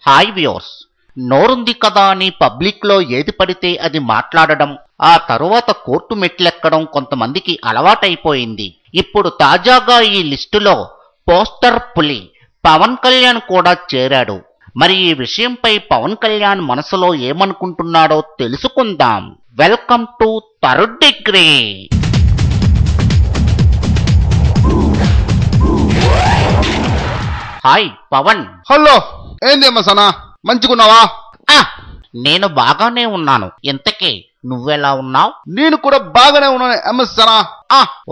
Hi viewers, నోరుంది కదా అని పబ్లిక్లో ఏది పడితే అది మాట్లాడడం, ఆ తరువాత కోర్టు మెట్లెక్కడం కొంతమందికి అలవాటైపోయింది. ఇప్పుడు తాజాగా ఈ లిస్టులో పోస్టర్ పులి పవన్ కళ్యాణ్ కూడా చేరాడు. మరి ఈ విషయంపై పవన్ కళ్యాణ్ మనసులో ఏమనుకుంటున్నాడో తెలుసుకుందాం. Welcome to third degree. Hi Pavan. Hello, ఏందేమ్మా సనా, మంచిగున్నావా? నేను బాగానే ఉన్నాను. ఇంతకీ నువ్వెలా ఉన్నావు? నేను కూడా బాగానే ఉన్నాను Ms Sana.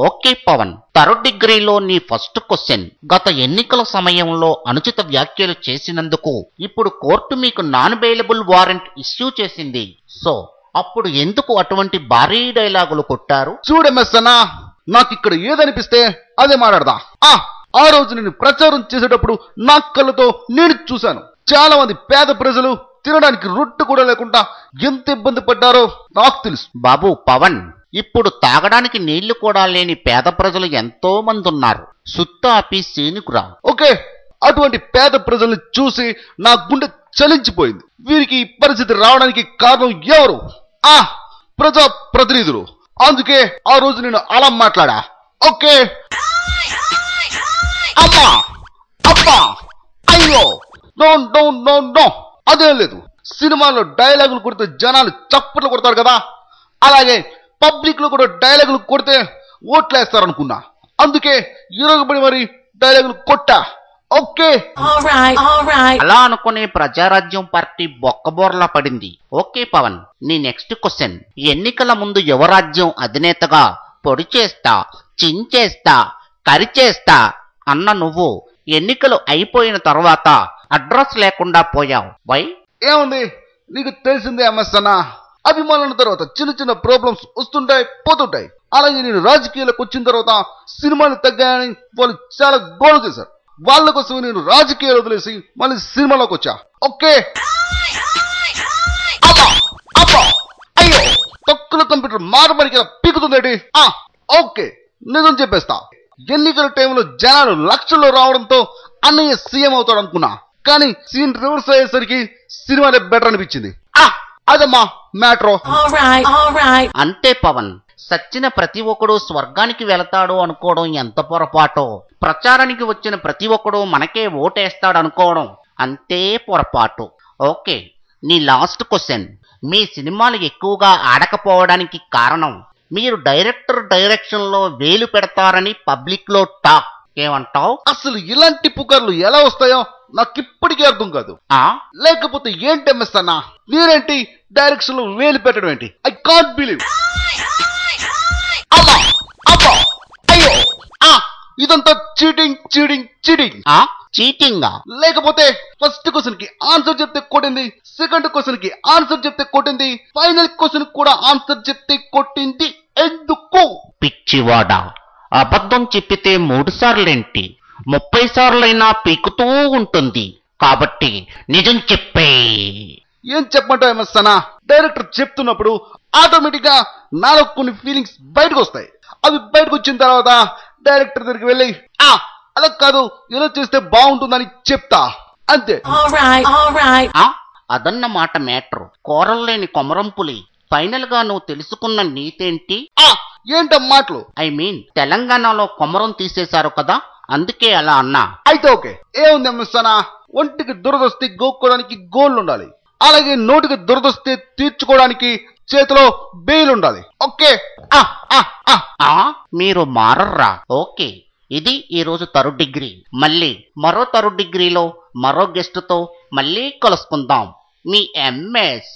Okay Pavan, third డిగ్రీలో నీ ఫస్ట్ క్వశ్చన్. గత ఎన్నికల సమయంలో అనుచిత వ్యాఖ్యలు చేసినందుకు ఇప్పుడు కోర్టు మీకు నాన్ బెయిలబుల్ వారెంట్ ఇష్యూ చేసింది. సో అప్పుడు ఎందుకు అటువంటి భారీ డైలాగులు కొట్టారు? చూడు ఎంఎస్ సనా, నాకు ఇక్కడ ఏదనిపిస్తే అదే మాట్లాడదా. ఆ రోజు నేను ప్రచారం చేసేటప్పుడు నా కళ్ళతో నేను చూశాను. చాలా మంది పేద ప్రజలు తినడానికి రొట్టె కూడా లేకుండా ఎంత ఇబ్బంది పడ్డారో నాకు తెలుసు. బాబు పవన్, ఇప్పుడు తాగడానికి నీళ్లు కూడా లేని పేద ప్రజలు ఎంతో మంది ఉన్నారు. సుత్తాపి సీనుకురా. ఓకే, అటువంటి పేద ప్రజల్ని చూసి నా గుండె చలించిపోయింది. వీరికి ఈ పరిస్థితి రావడానికి కారణం ఎవరు? ప్రజా ప్రతినిధులు. అందుకే ఆ రోజు నేను అలా మాట్లాడా. ఓకే, అమ్మా అబ్బా అయ్యో, నో నో నో నో, అదేం లేదు. సినిమాలో డైలాగులు కొడితే జనాలు చప్పట్లు కొడతారు కదా, అలాగే పబ్లిక్ లో కూడా డైలాగులు కొడితే ఓట్లేస్తారనుకున్నా. అందుకే ఇరగబడి మరి డైలాగులు కొట్టా. ఓకే, అలా అనుకునే ప్రజారాజ్యం పార్టీ బొక్కబోర్లా పడింది. ఓకే పవన్, నీ నెక్స్ట్ క్వశ్చన్. ఎన్నికల ముందు యువరాజ్యం అధినేతగా పొడి చేస్తా, చించేస్తా, కరిచేస్తా అన్న నువ్వు ఎన్నికలు అయిపోయిన తర్వాత అడ్రస్ లేకుండా పోయావు. వై? ఏముంది, నీకు తెలిసిందే ఎంఎస్ అన్న. అభిమానుల తర్వాత చిన్న చిన్న ప్రాబ్లమ్స్ వస్తుంటాయి, పోతుంటాయి. అలాగే నేను రాజకీయాలకు వచ్చిన తర్వాత సినిమాలు తగ్గాయని వాళ్ళు చాలా గోల్ చేశారు. వాళ్ళ కోసం నేను రాజకీయాలు వదిలేసి మళ్ళీ సినిమాలోకి వచ్చా. ఓకే, అయ్యో, తొక్కుల కంప్యూటర్ మారమరికి పీకుతుందేటి. ఓకే, నిజం చెప్పేస్తా. ఎన్నికల టైంలో జనాలు లక్షల్లో రావడంతో అన్నయ్య సీఎం అవుతాడు అనుకున్నా. కానీ సీన్ రివర్స్ అయ్యేసరికి సినిమానే బెటర్ అనిపించింది. అదమ్మా మ్యాట్రో. అంతే పవన్, సచ్చిన ప్రతి ఒక్కడు స్వర్గానికి వెళతాడు అనుకోవడం ఎంత పొరపాటో, ప్రచారానికి వచ్చిన ప్రతి ఒక్కడు మనకే ఓటేస్తాడు అనుకోవడం అంతే పొరపాటు. ఓకే, నీ లాస్ట్ క్వశ్చన్. మీ సినిమాలు ఎక్కువగా ఆడకపోవడానికి కారణం మీరు డైరెక్టర్ డైరెక్షన్ లో వేలు పెడతారని పబ్లిక్ లో టాక్. ఏమంటావు? అసలు ఇలాంటి పుకార్లు ఎలా వస్తాయో నాకు ఇప్పటికీ అర్థం కాదు. లేకపోతే ఏంటి ఎంఎస్ అన్నా, మీరేంటి డైరెక్షన్ లో వేలు పెట్టడం ఏంటి? I can't believe. అయ్యో, ఇదంతా చీటింగ్ చీటింగ్ చీటింగ్. చీటింగా? లేకపోతే ఫస్ట్ క్వశ్చన్ కి ఆన్సర్ చెప్తే కొట్టింది, సెకండ్ క్వశ్చన్ కి ఆన్సర్ చెప్తే కొట్టింది, ఫైనల్ క్వశ్చన్ కూడా ఆన్సర్ చెప్తే కొట్టింది ఎందుకు? పిచ్చివాడా, అబద్ధం చెప్పితే 3 సార్లేంటి, 30 సార్లైనా పీకుతూ ఉంటుంది. కాబట్టి నిజం చెప్పే. ఏం చెప్పమంటావు ఎంఎస్ అన్నా? డైరెక్టర్ చెప్తున్నప్పుడు ఆటోమేటిక్ గా నాలో కొన్ని ఫీలింగ్స్ బయటకు వస్తాయి. అవి బయటకు వచ్చిన తర్వాత డైరెక్టర్ దగ్గరికి వెళ్ళి అలా కాదు, ఇలా చేస్తే బాగుంటుందని చెప్తా, అంతే. అదన్నమాట మ్యాటర్. కోరల్లేని కొమరంపులి. ఫైనల్ గా నువ్వు తెలుసుకున్న నీతేంటి? ఏంట మాటలు? ఐ మీన్ తెలంగాణలో కొమరం తీసేశారు కదా, అందుకే అలా అన్నా. అయితే ఓకే, ఏముంది ఎంఎస్ అన్నా, ఒంటికి దురదొస్తే గోక్కోవడానికి గోళ్ళు ఉండాలి, అలాగే నోటికి దురదొస్తే తీర్చుకోవడానికి చేతిలో బెయిల్ ఉండాలి. ఓకే, మీరు మారర్రా. ఓకే, ఇది ఈ రోజు థర్డ్ డిగ్రీ. మళ్ళీ మరో థర్డ్ డిగ్రీలో మరో గెస్ట్ తో మళ్ళీ కలుసుకుందాం. మీ ఎంఎస్.